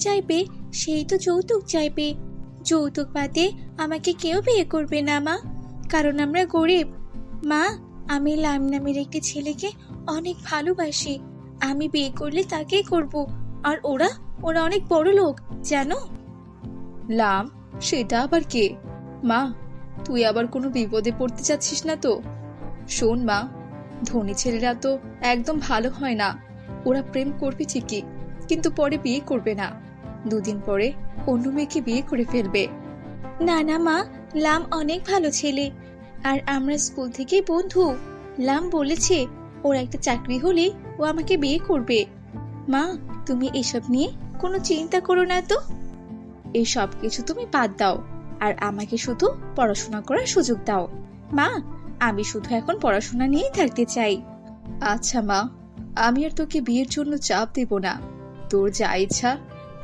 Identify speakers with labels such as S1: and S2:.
S1: চাইবে সেই তো যৌতুক চাইবে। যৌতুক বাদে আমাকে কেউ বিয়ে করবে না মা, কারণ আমরা গরিব। মা, আমি লাম নামের একটি ছেলেকে অনেক ভালোবাসি। আমি বিয়ে করলে তাকেই করব। আর ওরা ওরা অনেক বড় লোক, জানো।
S2: লাম? সেটা আবার কে? মা, তুই আবার কোনো বিপদে পড়তে চাচ্ছিস না তো? শোন মা, ধনী ছেলেরা তো একদম ভালো হয় না। ওরা প্রেম করবে ঠিকই, কিন্তু পরে বিয়ে করবে না। দুদিন পরে অন্য মেয়েকে বিয়ে করে ফেলবে।
S1: না না মা, লাম অনেক ভালো ছেলে, আর আমরা স্কুল থেকে বন্ধু। লাম বলেছে ওর একটা চাকরি হলে ও আমাকে বিয়ে করবে। মা, তুমি এসব নিয়ে কোনো চিন্তা করো না তো।
S2: এই সব কিছু তুমি বাদ দাও, আর আমাকে শুধু পড়াশোনা করার সুযোগ দাও।
S1: মা, আমি শুধু এখন পড়াশোনা নিয়েই থাকতে চাই।
S2: আচ্ছা মা, আমি আর তোকে বিয়ের জন্য চাপ দেব না। তোর যা ইচ্ছা